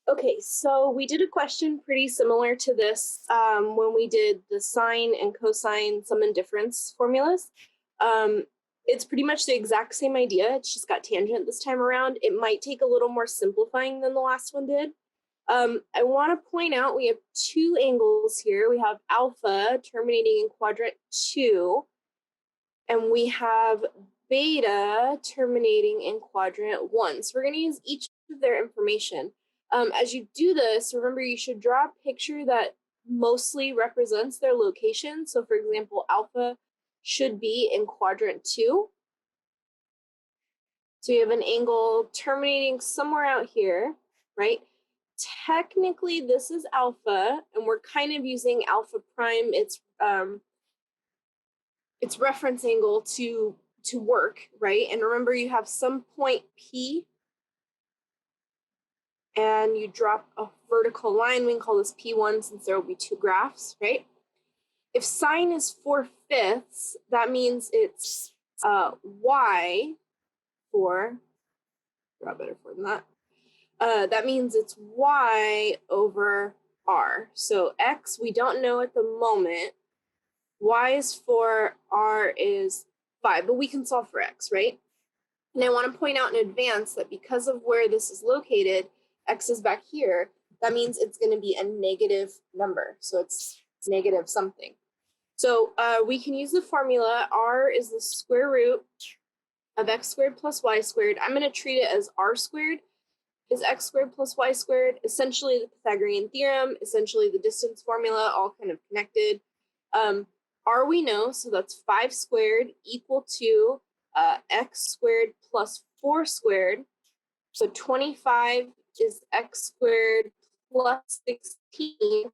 Okay, so we did a question pretty similar to this when we did the sine and cosine sum and difference formulas. Um, it's pretty much the exact same idea. It's just got tangent this time around. It might take a little more simplifying than the last one did. I want to point out we have two angles here. We have alpha terminating in quadrant 2, and we have beta terminating in quadrant 1. So we're going to use each of their information. As you do this, remember you should draw a picture that mostly represents their location. So for example, alpha should be in quadrant 2. So you have an angle terminating somewhere out here, right? Technically, this is alpha, and we're kind of using alpha prime, its reference angle to work, right? And remember, you have some point P, and you drop a vertical line. We can call this P1 since there will be two graphs, right? If sine is 4/5, that means it's y for, draw better for than that. That means it's y over r. So x, we don't know at the moment. Y is 4, r is 5, but we can solve for x, right? And I want to point out in advance that because of where this is located, x is back here, that means it's going to be a negative number. So it's negative something. So we can use the formula. R is the square root of x squared plus y squared. I'm going to treat it as r squared is x squared plus y squared, essentially the Pythagorean theorem, essentially the distance formula, all kind of connected. R we know, so that's 5 squared equal to x squared plus 4 squared. So 25 is x squared plus 16.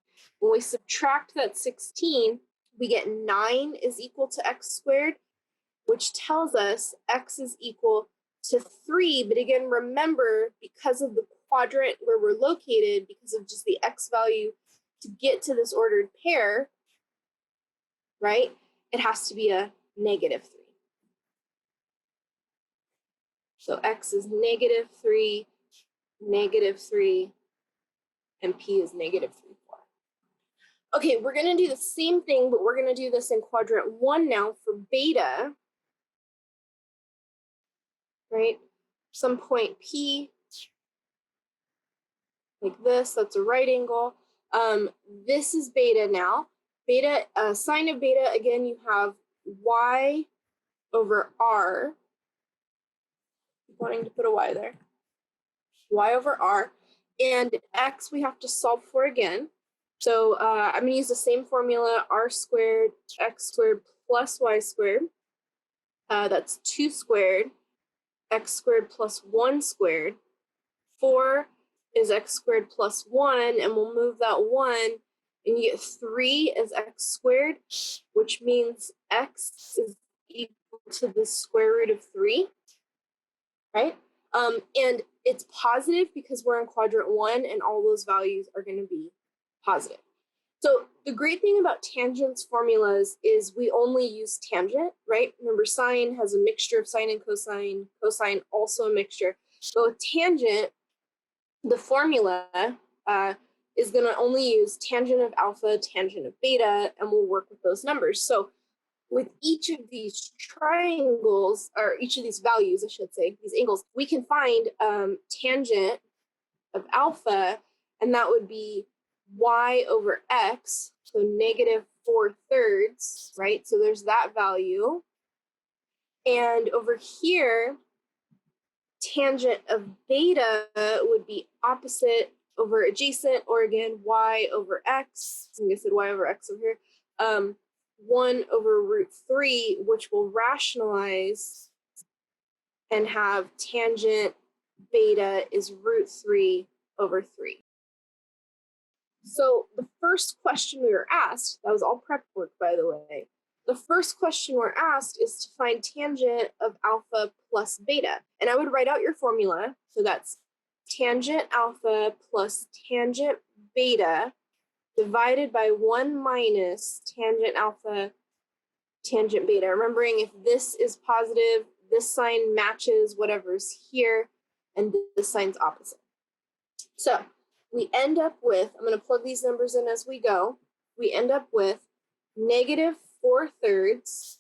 When we subtract that 16, we get 9 is equal to x squared, which tells us x is equal to 3. But again, remember, because of the quadrant where we're located, because of just the x value to get to this ordered pair, right, it has to be a negative 3. So x is negative 3, and p is negative 3, 4. Okay, we're going to do the same thing, but we're going to do this in quadrant 1 now for beta, right? Some point P, like this, that's a right angle. This is beta now. Beta, sine of beta, again, you have y over r. I'm wanting to put a y there. Y over r. And x we have to solve for again. So I'm going to use the same formula, r squared, x squared plus y squared. That's 2 squared, x squared plus 1 squared. 4 is x squared plus 1, and we'll move that 1, and you get 3 as x squared, which means x is equal to the square root of 3, right? And it's positive because we're in quadrant 1, and all those values are going to be positive. So the great thing about tangents formulas is we only use tangent, right? Remember, sine has a mixture of sine and cosine, cosine also a mixture. But with tangent, the formula is going to only use tangent of alpha, tangent of beta, and we'll work with those numbers. So with each of these triangles, or each of these values, I should say, these angles, we can find tangent of alpha, and that would be y over x, so negative 4/3, right? So there's that value. And over here, tangent of beta would be opposite over adjacent, or again, y over x. I think I said y over x over here. 1 over root 3, which will rationalize and have tangent beta is root 3 over 3. So the first question we were asked, that was all prep work, by the way. The first question we're asked is to find tangent of alpha plus beta. And I would write out your formula. So that's tangent alpha plus tangent beta divided by 1 minus tangent alpha tangent beta. Remembering, if this is positive, this sign matches whatever's here, and this sign's opposite. So we end up with, I'm going to plug these numbers in as we go, we end up with negative 4/3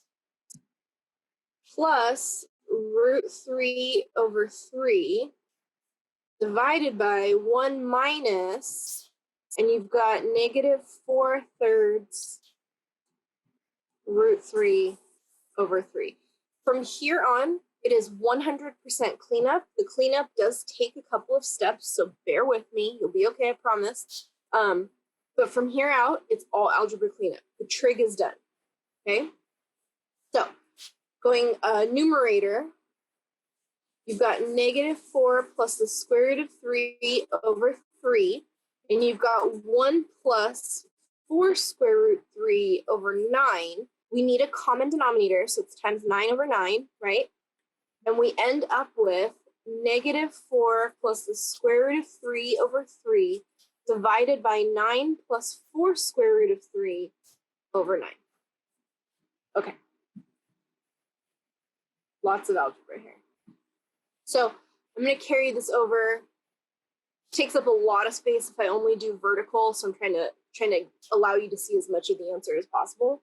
plus root 3 over 3 divided by 1 minus, and you've got negative 4/3 root 3 over 3. From here on, it is 100% cleanup. The cleanup does take a couple of steps, so bear with me. You'll be okay, I promise. But from here out, it's all algebra cleanup. The trig is done, okay? So going numerator, you've got negative 4 plus the square root of 3 over 3, and you've got 1 plus 4 square root 3 over 9. We need a common denominator, so it's times 9 over 9, right? And we end up with negative 4 plus the square root of 3 over 3 divided by 9 plus 4 square root of 3 over 9. Okay. Lots of algebra here. So I'm going to carry this over. It takes up a lot of space if I only do vertical, so I'm trying to allow you to see as much of the answer as possible.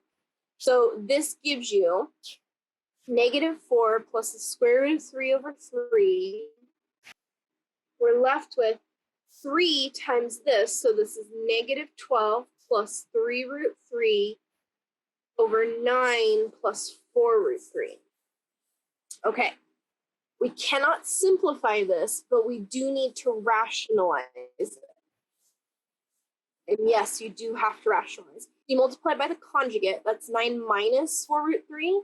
So this gives you negative 4 plus the square root of 3 over 3. We're left with 3 times this, so this is negative 12 plus 3 root 3 over 9 plus 4 root 3. Okay, we cannot simplify this, but we do need to rationalize it. And yes, you do have to rationalize. You multiply by the conjugate, that's 9 minus 4 root 3.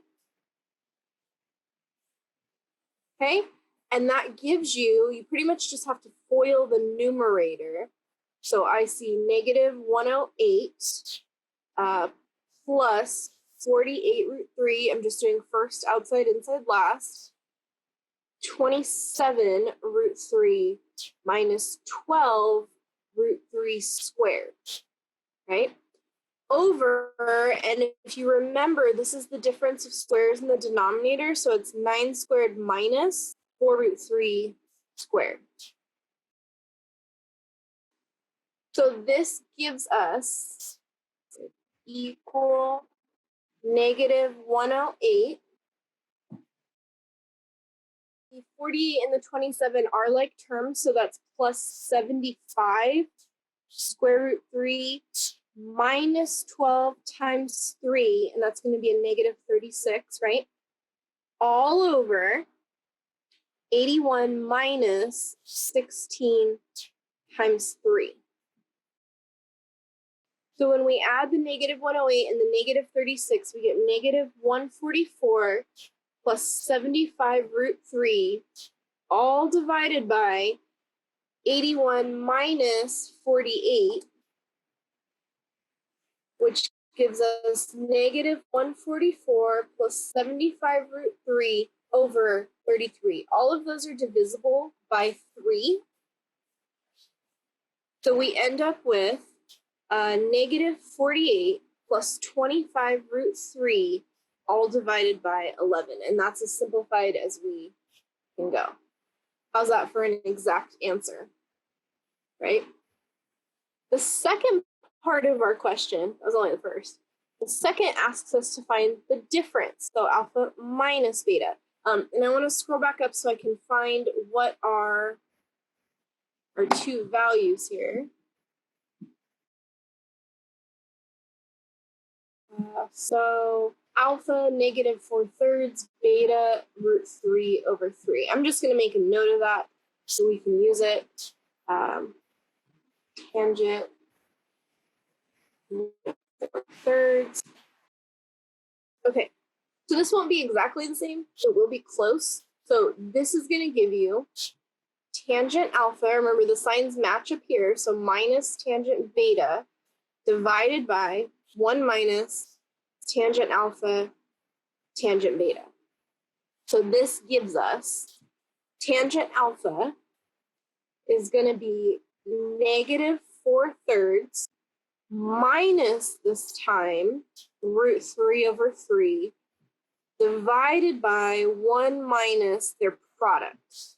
Okay, and that gives you, you pretty much just have to FOIL the numerator. So I see negative 108 plus 48 root 3. I'm just doing first outside, inside, last. 27 root 3 minus 12 root 3 squared, right? Over, and if you remember, this is the difference of squares in the denominator, so it's 9 squared minus 4 root 3 squared. So this gives us equal negative 108. The 48 and the 27 are like terms, so that's plus 75 square root 3 minus 12 times 3, and that's going to be a negative 36, right? All over 81 minus 16 times 3. So when we add the negative 108 and the negative 36, we get negative 144 plus 75 root 3, all divided by 81 minus 48, which gives us negative 144 plus 75 root 3 over 33. All of those are divisible by 3. So we end up with negative 48 plus 25 root 3, all divided by 11. And that's as simplified as we can go. How's that for an exact answer? Right? The second part of our question, that was only the first. The second asks us to find the difference, so alpha minus beta. And I want to scroll back up so I can find what are our two values here. So alpha negative 4/3, beta root 3 over 3. I'm just going to make a note of that so we can use it. Tangent 4/3. Okay, so this won't be exactly the same. It will be close. So this is going to give you tangent alpha. Remember, the signs match up here. So minus tangent beta divided by 1 minus tangent alpha tangent beta. So this gives us tangent alpha is going to be negative 4/3 minus this time root 3 over 3 divided by 1 minus their product.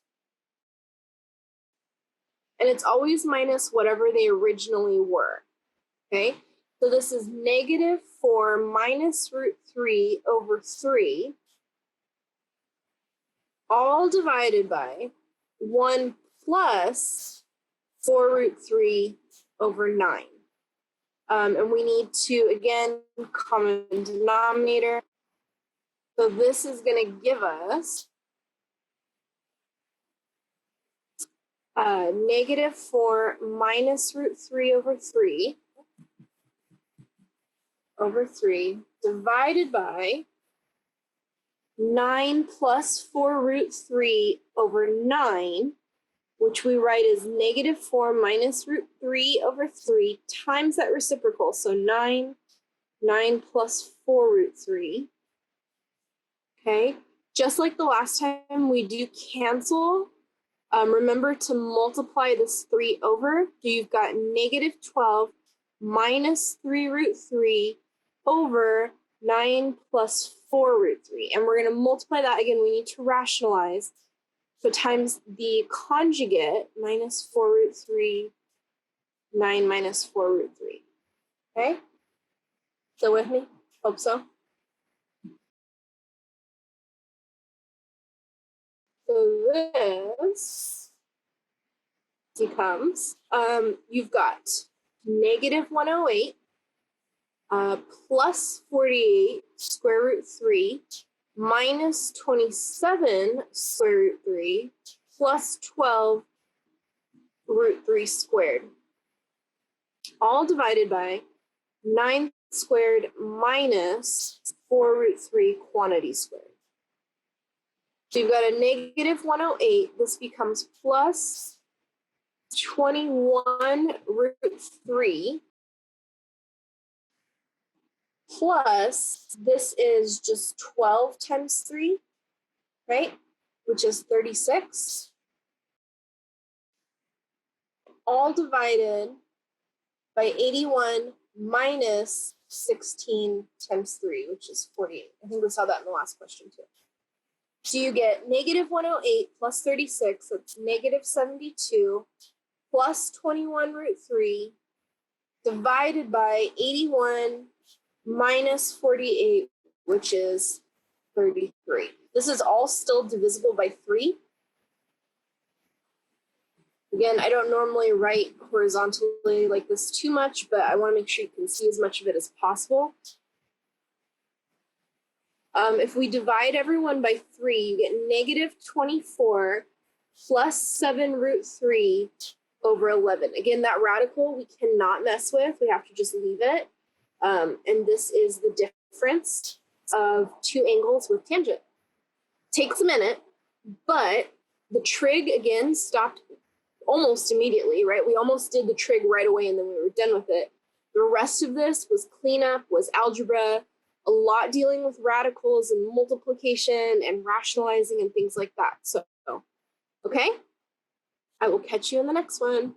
and it's always minus whatever they originally were, okay? So this is negative 4 minus root 3 over 3, all divided by 1 plus 4 root 3 over 9. And we need to, again, common denominator. So this is going to give us negative 4 minus root 3 over 3 divided by 9 plus 4 root 3 over 9, which we write as negative 4 minus root 3 over 3 times that reciprocal. So 9 plus 4 root 3. Okay, just like the last time we do cancel, remember to multiply this 3 over. So you've got negative 12 minus 3 root 3 over 9 plus 4 root 3. And we're going to multiply that again. We need to rationalize. So times the conjugate, minus 4 root 3, 9 minus 4 root 3. Okay? Still with me? Hope so. So this becomes, you've got negative 108 plus 48 square root 3 minus 27 square root 3 plus 12 root 3 squared, all divided by 9 squared minus 4 root 3 quantity squared. So you've got a negative 108. This becomes plus 21 root 3 plus, this is just 12 times 3, right? Which is 36. All divided by 81 minus 16 times 3, which is 48. I think we saw that in the last question too. So you get negative 108 plus 36, that's negative 72, plus 21 root 3, divided by 81 minus 48, which is 33. This is all still divisible by 3. Again, I don't normally write horizontally like this too much, but I want to make sure you can see as much of it as possible. If we divide everyone by 3, you get negative 24 plus 7 root 3 over 11. Again, that radical we cannot mess with. We have to just leave it. And this is the difference of two angles with tangent. Takes a minute, but the trig, again, stopped almost immediately, right? We almost did the trig right away and then we were done with it. The rest of this was cleanup, was algebra, a lot dealing with radicals and multiplication and rationalizing and things like that. So, okay, I will catch you in the next one.